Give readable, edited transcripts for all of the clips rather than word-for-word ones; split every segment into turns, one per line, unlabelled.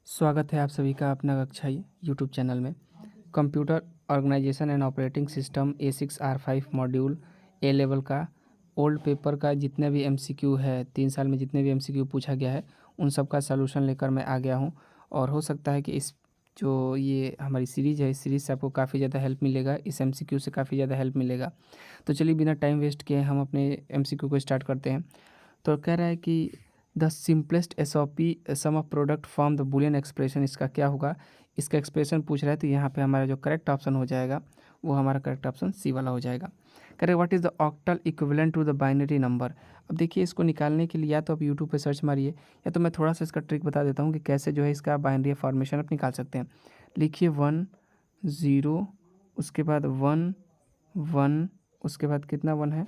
स्वागत है आप सभी का अपना कक्षा यूट्यूब चैनल में। Computer organization and operating system A6R5 module A level का ओल्ड पेपर का जितने भी एमसीक्यू है 3 साल में जितने भी एमसीक्यू पूछा गया है उन सब का सलूशन लेकर मैं आ गया हूं। और हो सकता है कि इस जो ये हमारी सीरीज़ है इस सीरीज़ से आपको काफ़ी ज़्यादा हेल्प मिलेगा, इस एमसीक्यू से काफ़ी ज़्यादा हेल्प मिलेगा। तो चलिए बिना टाइम वेस्ट किए हम अपने एमसीक्यू को स्टार्ट करते हैं। तो कह रहा है कि the simplest SOP sum of product form the boolean expression. इसका क्या होगा, इसका एक्सप्रेशन पूछ रहा है। तो यहाँ पे हमारा जो करेक्ट ऑप्शन हो जाएगा वो हमारा करेक्ट ऑप्शन सी वाला हो जाएगा। Correct, what is the octal equivalent to the binary number. अब देखिए इसको निकालने के लिए या तो आप यूट्यूब पे सर्च मारिए या तो मैं थोड़ा सा इसका ट्रिक बता देता हूँ कि कैसे जो है इसका बाइनरी फॉर्मेशन आप निकाल सकते हैं। लिखिए 1 0, उसके बाद 1 1, उसके बाद कितना 1 है,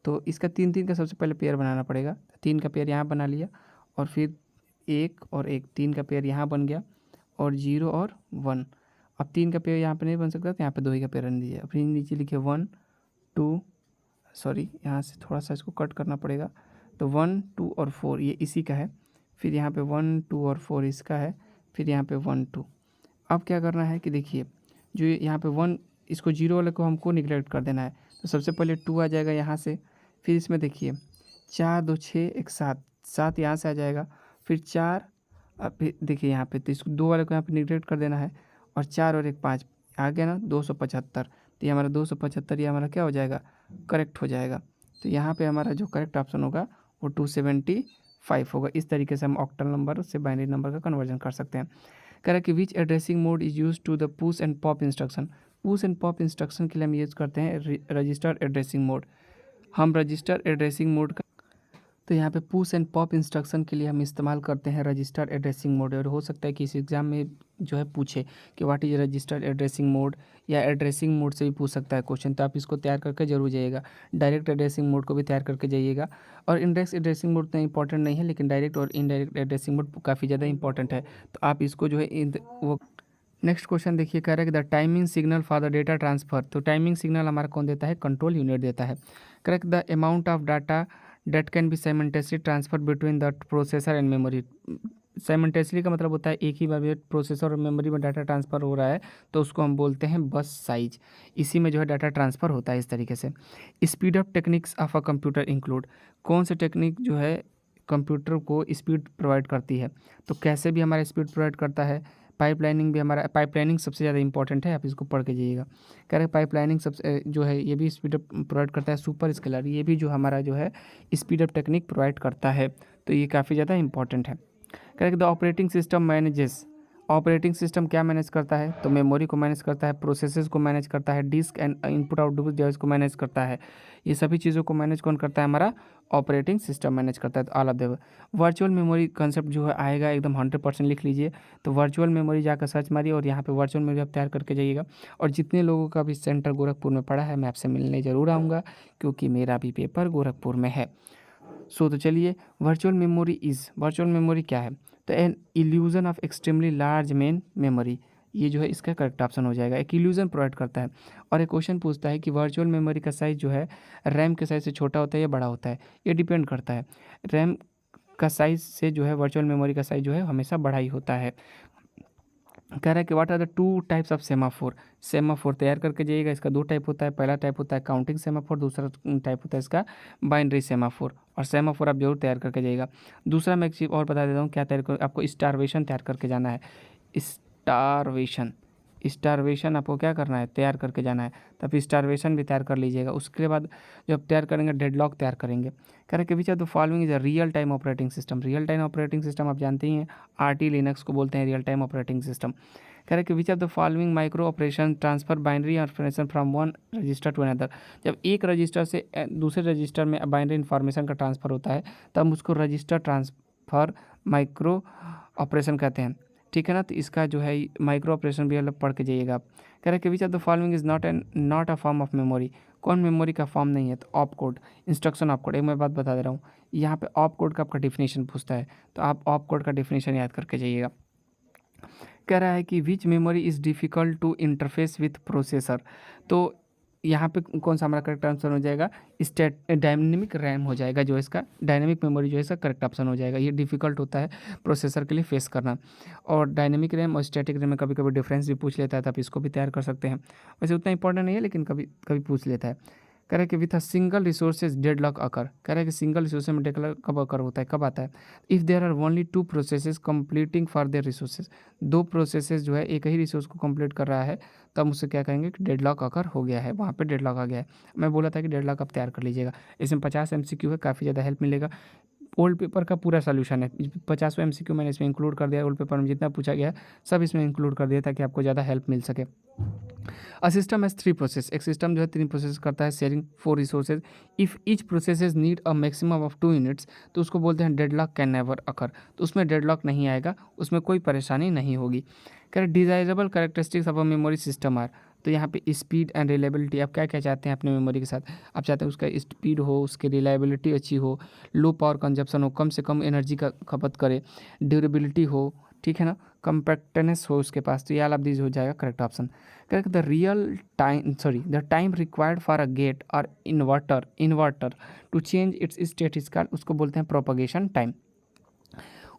तो इसका 3 3 का सबसे पहले पेयर बनाना पड़ेगा। 3 का पेयर यहाँ बना लिया और फिर 1 और 1, 3 का पेयर यहाँ बन गया और 0 और 1। अब 3 का पेयर यहाँ पे नहीं बन सकता तो यहाँ पे 2 ही का पेयर रन दीजिए। अब फिर नीचे लिखिए 1 2, सॉरी यहाँ से थोड़ा सा इसको कट करना पड़ेगा। तो 1 2 और 4 ये इसी का है, फिर यहाँ पे 1 2 और 4 इसका है, फिर यहाँ पे 1 2। अब क्या करना है कि देखिए जो यहाँ पे 1, इसको 0 वाले को हमको निगलेक्ट कर देना है। तो सबसे पहले 2 आ जाएगा यहाँ से, फिर इसमें देखिए 4 2 6 1 7, 7 यहाँ से आ जाएगा, फिर 4। अब फिर देखिए यहाँ पे तो इसको 2 वाले को यहाँ पे निगलेक्ट कर देना है और 4 और 1 5 आ गया ना 275। तो ये हमारा 275 ये हमारा क्या हो जाएगा, करेक्ट हो जाएगा। तो यहाँ पे हमारा जो करेक्ट ऑप्शन होगा वो 275 होगा। इस तरीके से हम ऑक्टल नंबर से बाइनरी नंबर का कन्वर्जन कर सकते हैं। कह रहा है कि which addressing mode is use to the push and pop instruction. Push and pop instruction के लिए हम यूज़ करते हैं रजिस्टर एड्रेसिंग मोड। हम रजिस्टर एड्रेसिंग मोड का, तो यहाँ पे पुश एंड पॉप इंस्ट्रक्शन के लिए हम इस्तेमाल करते हैं रजिस्टर एड्रेसिंग मोड। और हो सकता है कि इस एग्ज़ाम में जो है पूछे कि what is register addressing mode, या एड्रेसिंग मोड से भी पूछ सकता है क्वेश्चन। तो आप इसको तैयार करके जरूर जाइएगा। डायरेक्ट एड्रेसिंग मोड को भी तैयार करके जाइएगा। और इंडेक्स एड्रेसिंग मोड तो इंपॉर्टेंट नहीं है, लेकिन डायरेक्ट और इनडायरेक्ट एड्रेसिंग मोड काफ़ी ज़्यादा इंपॉर्टेंट है। तो आप इसको जो है वो नेक्स्ट क्वेश्चन देखिए, कह रहा है कि the timing signal for the data transfer. तो टाइमिंग सिग्नल हमारा कौन देता है, कंट्रोल यूनिट देता है। Correct, the amount of data date can be simultaneously transfer between the processor and memory. Simultaneously का मतलब होता है एक ही बार में प्रोसेसर और मेमोरी में डाटा ट्रांसफ़र हो रहा है, तो उसको हम बोलते हैं बस साइज। इसी में जो है डाटा ट्रांसफ़र होता है इस तरीके से। Speed up techniques of a computer include. कौन से टेक्निक जो है कंप्यूटर को स्पीड प्रोवाइड करती है, तो कैसे भी हमारा स्पीड प्रोवाइड करता है। पाइपलाइनिंग भी हमारा, पाइपलाइनिंग सबसे ज़्यादा इंपॉर्टेंट है, आप इसको पढ़ के जाइएगा। कह रहे पाइपलाइनिंग सबसे जो है ये भी स्पीड अप प्रोवाइड करता है। सुपर स्केलर ये भी जो हमारा जो है स्पीड अप टेक्निक प्रोवाइड करता है, तो ये काफ़ी ज़्यादा इंपॉर्टेंट है। Correct, the operating system manages. Operating system क्या मैनेज करता है, तो मेमोरी को मैनेज करता है, प्रोसेसेस को मैनेज करता है, disk and input output device को मैनेज करता है। ये सभी चीज़ों को मैनेज कौन करता है, हमारा ऑपरेटिंग सिस्टम मैनेज करता है। तो all of the virtual memory concept जो है आएगा एकदम 100% लिख लीजिए। तो वर्चुअल मेमोरी जाकर सर्च मारिए और यहाँ पे वर्चुअल मेमोरी आप तैयार करके जाइएगा। और जितने लोगों का भी सेंटर गोरखपुर में पड़ा है मैं आपसे मिलने ज़रूर आऊँगा, क्योंकि मेरा भी पेपर गोरखपुर में है। तो चलिए, वर्चुअल मेमोरी क्या है, तो an illusion of extremely large main memory. ये जो है इसका करेक्ट ऑप्शन हो जाएगा। एक इल्यूजन प्रोवाइड करता है। और एक क्वेश्चन पूछता है कि वर्चुअल मेमोरी का साइज़ जो है रैम के साइज़ से छोटा होता है या बड़ा होता है। ये डिपेंड करता है, रैम का साइज़ से जो है वर्चुअल मेमोरी का साइज़ जो है हमेशा बड़ा ही होता है। कह रहा है कि what are the 2 types of semaphore. Semaphore तैयार करके जाइएगा। इसका 2 टाइप होता है। पहला टाइप होता है काउंटिंग सेमाफोर, दूसरा टाइप होता है इसका बाइनरी सेमाफोर। और सेमाफोर आप जरूर तैयार करके जाइएगा। दूसरा मैं एक चीज़ और बता देता हूँ क्या तैयार कर, आपको स्टारवेशन तैयार करके जाना है। स्टारवेशन, स्टारवेशन आपको क्या करना है, तैयार करके जाना है। तब स्टारवेशन भी तैयार कर लीजिएगा। उसके बाद जब तैयार करेंगे डेडलॉक तैयार करेंगे। कह रहे कि which of the following is a real time operating system. Real time operating system आप जानते ही हैं, आरटी लिनक्स को बोलते हैं रियल टाइम ऑपरेटिंग सिस्टम। कह रहे कि which of the following micro operation transfer binary information from one register to another. जब एक रजिस्टर से दूसरे रजिस्टर में बाइनरी इंफॉर्मेशन का ट्रांसफ़र होता है तब उसको रजिस्टर ट्रांसफ़र माइक्रो ऑपरेशन कहते हैं। ठीक है ना, तो इसका जो है माइक्रो ऑपरेशन भी अलग पढ़ के जाइएगा आप। कह रहे हैं कि which of the following is not a form of memory. कौन मेमोरी का फॉर्म नहीं है, तो op code, instruction op code. एक मैं बात बता दे रहा हूँ, यहाँ पे ऑप कोड का आपका डिफिनेशन पूछता है, तो आप ऑप कोड का डिफिनेशन याद करके जाइएगा। कह रहा है कि which memory is difficult to interface with processor. तो यहाँ पे कौन सा हमारा करेक्ट आंसर हो जाएगा, डायनेमिक रैम हो जाएगा, जो इसका डायनेमिक मेमोरी जो है इसका करेक्ट ऑप्शन हो जाएगा। ये डिफिकल्ट होता है प्रोसेसर के लिए फेस करना। और डायनेमिक रैम और स्टैटिक रैम में कभी कभी डिफरेंस भी पूछ लेता है, तो आप इसको भी तैयार कर सकते हैं। वैसे उतना इंपॉर्टेंट नहीं है, लेकिन कभी कभी पूछ लेता है। कह रहा है कि with a single resources deadlock occur, कह रहा है कि सिंगल रिसोर्स में डेडलॉक कब अकर होता है, कब आता है, if there are only 2 processes completing for their resources, 2 processes जो है एक ही रिसोर्स को कंप्लीट कर रहा है, तब उससे क्या कहेंगे कि डेडलॉक अकर हो गया है, वहाँ पे डेडलॉक आ गया है। मैं बोला था कि डेडलॉक आप तैयार कर लीजिएगा। इसमें 50 MCQ है, काफ़ी ज़्यादा हेल्प मिलेगा। ओल्ड पेपर का पूरा सॉल्यूशन है, 50 MCQ मैंने इसमें इंक्लूड कर दिया। ओल्ड पेपर में जितना पूछा गया है सब इसमें इंक्लूड कर दिया, ताकि आपको ज़्यादा हेल्प मिल सके। अ सिस्टम हैज़ 3 प्रोसेस, एक सिस्टम जो है 3 प्रोसेस करता है, sharing 4 resources. If each processes need a maximum of 2 units, तो उसको बोलते हैं डेडलॉक कैन नेवर अकर, तो उसमें डेडलॉक नहीं आएगा, उसमें कोई परेशानी नहीं होगी। कह रहे desirable characteristics of a memory system are, तो यहाँ पे स्पीड एंड रिलायबिलिटी, आप क्या क्या चाहते हैं अपने मेमोरी के साथ, आप चाहते हैं उसका स्पीड हो, उसकी रिलायबिलिटी अच्छी हो, लो पावर कंजप्शन हो, कम से कम एनर्जी का खपत करे, ड्यूरेबिलिटी हो, ठीक है ना, कम्पैक्टनेस हो उसके पास, तो ये ऑल ऑफ दीज हो जाएगा correct option. Correct the time required for a gate or inverter to change its state is called, उसको बोलते हैं प्रोपगेशन टाइम।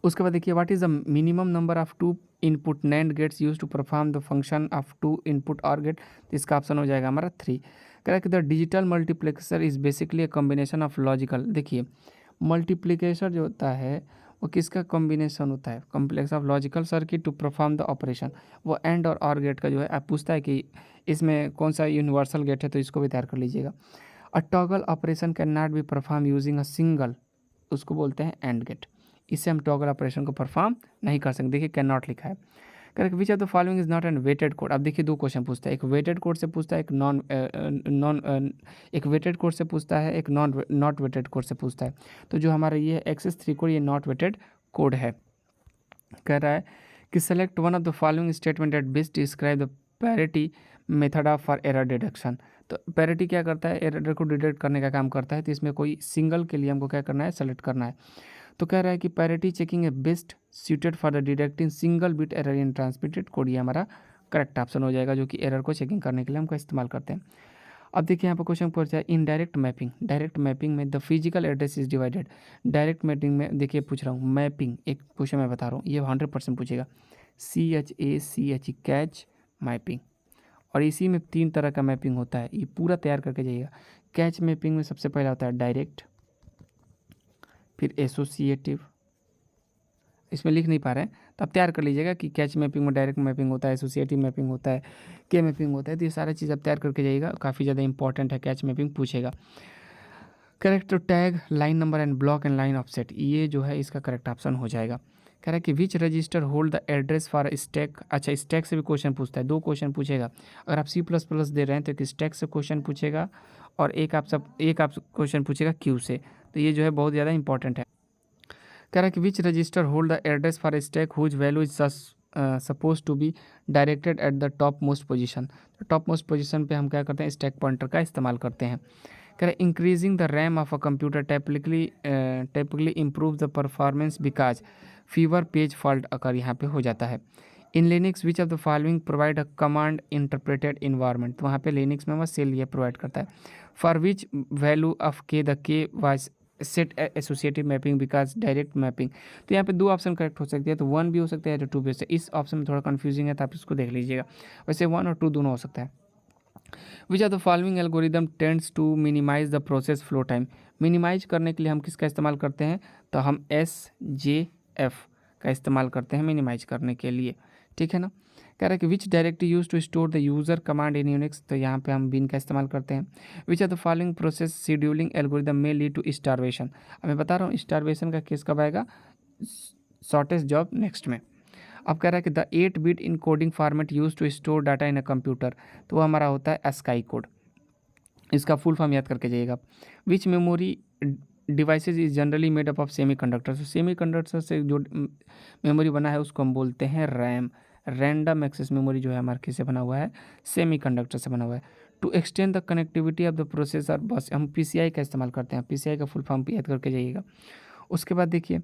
उसके बाद देखिए what is the minimum number of 2 input NAND gates use to perform the function of 2 input or gate, तो इसका option हो जाएगा हमारा 3। Correct the digital multiplexer is basically a combination of logical, देखिए multiplication जो होता है वो किसका कॉम्बिनेशन होता है, complex of logical circuit to perform the operation, वो एंड और गेट का जो है, आप पूछता है कि इसमें कौन सा यूनिवर्सल गेट है, तो इसको भी तैयार कर लीजिएगा। A toggle operation can not be perform using a single, उसको बोलते हैं एंड गेट, इससे हम टॉगल ऑपरेशन को परफॉर्म नहीं कर सकते। देखिए कैन नॉट लिखा है। Correct which of the following is not an weighted code, अब देखिए 2 क्वेश्चन पूछता है, एक वेटेड कोड से पूछता है, एक वेटेड कोड से पूछता है, एक नॉट वेटेड कोड से पूछता है। तो जो हमारा ये एक्सेस 3 कोड, ये नॉट वेटेड कोड है। कह रहा है कि select one of the following statement at best describe the parity method of for error deduction, तो पैरिटी क्या करता है, एरर को डिटेक्ट करने का काम करता है, तो इसमें कोई सिंगल के लिए हमको क्या करना है, सेलेक्ट करना है। तो कह रहा है कि parity checking A best suited for the detecting single bit error in transmitted code, ये हमारा करेक्ट ऑप्शन हो जाएगा, जो कि एरर को चेकिंग करने के लिए हमको इस्तेमाल करते हैं। अब देखिए यहाँ पर क्वेश्चन पूछा है in direct mapping, direct mapping में the physical address is divided, direct mapping में देखिए पूछ रहा हूँ मैपिंग, एक क्वेश्चन मैं बता रहा हूँ, ये 100% पूछेगा, CHACH कैच मैपिंग, और इसी में 3 तरह का मैपिंग होता है, ये पूरा तैयार करके जाइएगा। कैच मैपिंग में सबसे पहला होता है डायरेक्ट, फिर एसोसिएटिव, इसमें लिख नहीं पा रहे हैं तो आप तैयार कर लीजिएगा कि कैच मैपिंग में डायरेक्ट मैपिंग होता है, एसोसिएटिव मैपिंग होता है, के मैपिंग होता है, तो ये सारा चीज़ आप तैयार करके जाइएगा, काफ़ी ज़्यादा इंपॉर्टेंट है, कैच मैपिंग पूछेगा। करेक्ट तो tag line number and block and line offset, ये जो है इसका करेक्ट ऑप्शन हो जाएगा। कह रहा है कि which register hold the address for stack, अच्छा स्टैक से भी क्वेश्चन पूछता है, 2 क्वेश्चन पूछेगा। अगर आप C++ दे रहे हैं तो एक स्टैक से क्वेश्चन पूछेगा, और एक आप क्वेश्चन पूछेगा क्यू से, तो ये जो है बहुत ज़्यादा इंपॉर्टेंट है। कह रहा है कि which register hold the address for stack whose value is suppose to be directed at the top most position, तो टॉप मोस्ट पोजीशन पे हम क्या करते हैं, स्टैक पॉइंटर का इस्तेमाल करते हैं। कह रहा है increasing the RAM of a computer typically improve the performance because fever page fault अकर, यहाँ पे हो जाता है। In Linux which of the following provide a command interpreted environment, तो वहाँ पे लिनक्स में वह सेल ये प्रोवाइड करता है। फॉर विच वैल्यू ऑफ के द के was set associative mapping because direct mapping, तो यहाँ पे 2 ऑप्शन करेक्ट हो सकती है, तो 1 भी हो सकता है या 2 भी हो सकता है। इस ऑप्शन में थोड़ा कंफ्यूजिंग है, तो आप इसको देख लीजिएगा, वैसे 1 और 2 दोनों हो सकता है। Which are the following algorithm tends to minimize the process flow time, minimize करने के लिए हम किसका इस्तेमाल करते हैं, तो हम SJF का इस्तेमाल करते हैं मिनिमाइज करने के लिए, ठीक है ना। कह रहा है कि which directory use to store the user command in Unix, तो यहाँ पे हम बिन का इस्तेमाल करते हैं। Which are the following process scheduling algorithm में लीड टू स्टारवेशन, अब मैं बता रहा हूँ स्टारवेशन का केस कब आएगा, शॉर्टेस्ट जॉब नेक्स्ट में। अब कह रहा है कि the 8-bit encoding format use to store data in a computer, तो वो हमारा होता है स्काई कोड, इसका फुल फॉर्म याद करके जाइएगा। Which memory devices is generally made up of semiconductor, तो सेमी कंडक्टर से जो मेमोरी बना है उसको हम बोलते हैं रैम, रैंडम एक्सेस मेमोरी जो है हमारे किससे बना हुआ है, सेमी कंडक्टर से बना हुआ है। To extend the connectivity of the processor bus, हम PCI का इस्तेमाल करते हैं, PCI का फुल फॉर्म याद करके जाइएगा। उसके बाद देखिए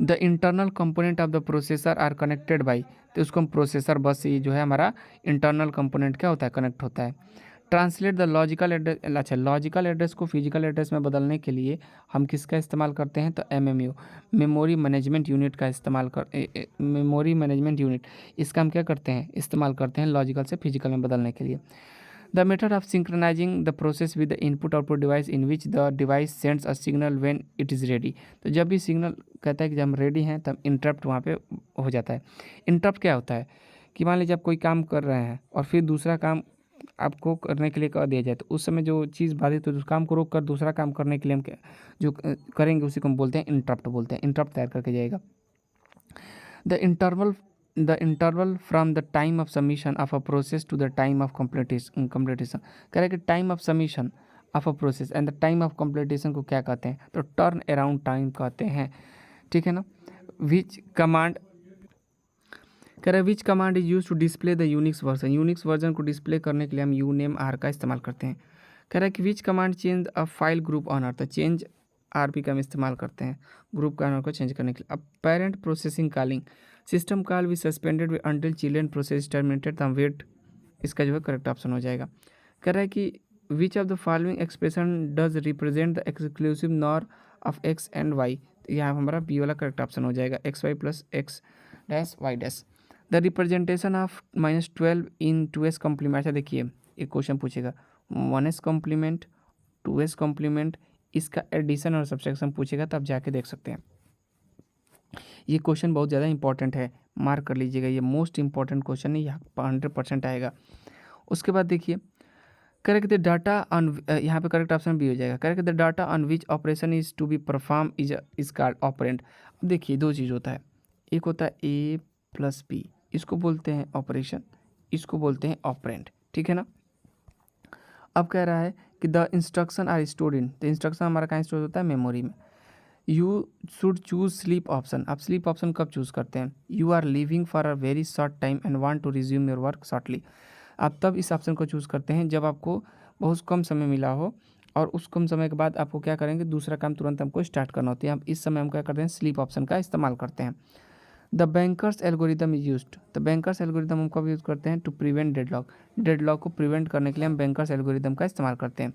the internal component of the processor are connected by, तो उसको हम प्रोसेसर बस, ये जो है हमारा इंटरनल कंपोनेंट क्या होता है, कनेक्ट होता है। ट्रांसलेट द लॉजिकल एड्रेस, अच्छा लॉजिकल एड्रेस को फिजिकल एड्रेस में बदलने के लिए हम किसका इस्तेमाल करते हैं, तो MMU, मेमोरी मैनेजमेंट यूनिट का इस्तेमाल मेमोरी मैनेजमेंट यूनिट, इसका हम क्या करते हैं, इस्तेमाल करते हैं लॉजिकल से फिजिकल में बदलने के लिए। The method of synchronising the process with the input output device in which the device sends a signal when it is ready. तो जब भी सिग्नल कहता है कि जब हम रेडी हैं तब इंटरप्ट वहाँ पे हो जाता है। इंटरप्ट क्या होता है कि मान लीजिए आप कोई काम कर रहे हैं और फिर दूसरा काम आपको करने के लिए कह दिया जाए, तो उस समय जो चीज़ बाधित हो उस काम को रोक कर दूसरा काम करने के लिए हम जो करेंगे उसी को हम बोलते हैं इंटरप्ट, बोलते हैं इंटरप्ट तैयार करके जाएगा। The interval from the time of submission of a process to the time of completion कह रहे हैं कि time of submission of a process and the time of completion को क्या कहते हैं, तो टर्न अराउंड टाइम कहते हैं, ठीक है ना। विच कमांड कह रहे हैं which command is use to display the Unix version, Unix version को डिस्प्ले करने के लिए हम UNAME का इस्तेमाल करते हैं। कह रहा है कि which command change a file group owner, तो चेंज RP का हम इस्तेमाल करते हैं ग्रुप का ऑनर को चेंज करने के लिए। अब parent processing calling system call भी suspended until children process terminated, तो हम वेट, इसका जो है करेक्ट ऑप्शन हो जाएगा। कह रहा है कि which of the following expression does represent the exclusive nor of x and y, तो यहाँ हमारा बी वाला करेक्ट ऑप्शन हो जाएगा, XY plus x dash y dash. The representation of -12 in 2s complement, अच्छा देखिए एक क्वेश्चन पूछेगा 1s कॉम्प्लीमेंट 2s कॉम्प्लीमेंट, इसका एडिशन और सब्सट्रैक्शन पूछेगा, तो आप जाके देख सकते हैं। ये क्वेश्चन बहुत ज़्यादा इंपॉर्टेंट है, मार्क कर लीजिएगा, ये मोस्ट इंपॉर्टेंट क्वेश्चन है, यहाँ 100% आएगा। उसके बाद देखिए करेक्ट द डाटा ऑन, यहाँ पे करेक्ट ऑप्शन भी हो जाएगा। Correct the data on which operation is to be perform is called operand. अब देखिए दो चीज़ होता है, एक होता है A + B, इसको बोलते हैं ऑपरेशन, इसको बोलते हैं ऑपरेंड, ठीक है ना। अब कह रहा है कि the instruction are stored in, तो इंस्ट्रक्शन हमारा कहाँ स्टोर होता है, मेमोरी में। You should choose sleep option, आप स्लीप ऑप्शन कब चूज़ करते हैं, you are living for a very short time and want to resume your work shortly, आप तब इस ऑप्शन को चूज़ करते हैं जब आपको बहुत कम समय मिला हो और उस कम समय के बाद आपको क्या करेंगे, दूसरा काम तुरंत हमको स्टार्ट करना होता है, हम इस समय हम क्या करते हैं, स्लीप ऑप्शन का इस्तेमाल करते हैं। The bankers algorithm is used, तो बैंकर्स एल्गोरिदम हम कब यूज़ करते हैं, टू प्रिवेंट डेडलॉक, डेडलॉक को प्रिवेंट करने के लिए हम बैंकर्स एल्गोरिदम का इस्तेमाल करते हैं।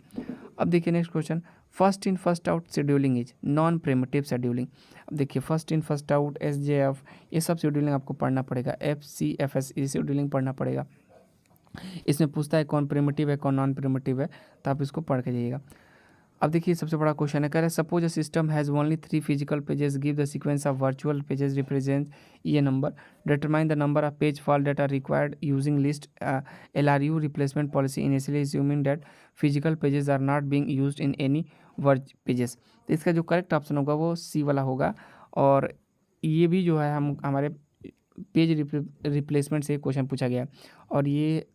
अब देखिए next question, first in first out scheduling is non primitive scheduling. अब देखिए first in first out, SJF, ये सब शेड्यूलिंग आपको पढ़ना पड़ेगा, FCFS ये शेड्यूलिंग पढ़ना पड़ेगा। इसमें पूछता है कौन प्रिमिटिव है कौन नॉन प्रिमिटिव है, तो आप इसको पढ़ के जाइएगा। अब देखिए सबसे बड़ा क्वेश्चन है, कह रहे हैं suppose a system has only 3 physical pages, give the sequence of virtual pages represent ये number, determine the number of page fault that are required using list LRU replacement policy initially assuming that physical pages are not being used in any वर्च pages. तो इसका जो correct option होगा वो C वाला होगा। और ये भी जो है हम हमारे पेज रिप्लेसमेंट से क्वेश्चन पूछा गया है। और ये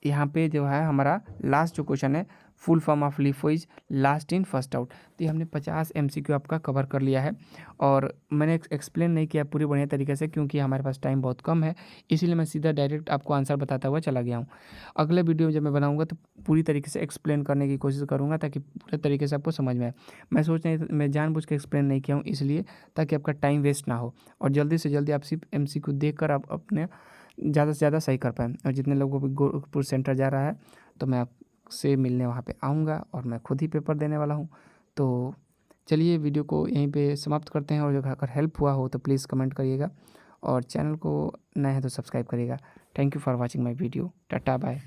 यहाँ पे जो है हमारा लास्ट जो क्वेश्चन है, full form of LIFO is last in first out. तो ये हमने 50 MCQ आपका कवर कर लिया है और मैंने एक्सप्लेन नहीं किया पूरी बढ़िया तरीके से क्योंकि हमारे पास टाइम बहुत कम है, इसीलिए मैं सीधा डायरेक्ट आपको आंसर बताता हुआ चला गया हूँ। अगले वीडियो जब मैं बनाऊँगा तो पूरी तरीके से एक्सप्लेन करने की कोशिश करूँगा ताकि पूरे तरीके से आपको समझ में आए। मैं जानबूझ के एक्सप्लेन नहीं किया हूँ इसलिए ताकि आपका टाइम वेस्ट ना हो और जल्दी से जल्दी आप सिर्फ MCQ देख कर आप अपने ज़्यादा से ज़्यादा सही कर पाएँ। और जितने लोगों को भी गोरखपुर सेंटर जा रहा है तो मैं आपसे मिलने वहाँ पे आऊँगा और मैं खुद ही पेपर देने वाला हूँ। तो चलिए वीडियो को यहीं पे समाप्त करते हैं और अगर हेल्प हुआ हो तो प्लीज़ कमेंट करिएगा और चैनल को नए हैं तो सब्सक्राइब करिएगा। Thank you for watching my video. Tata bye.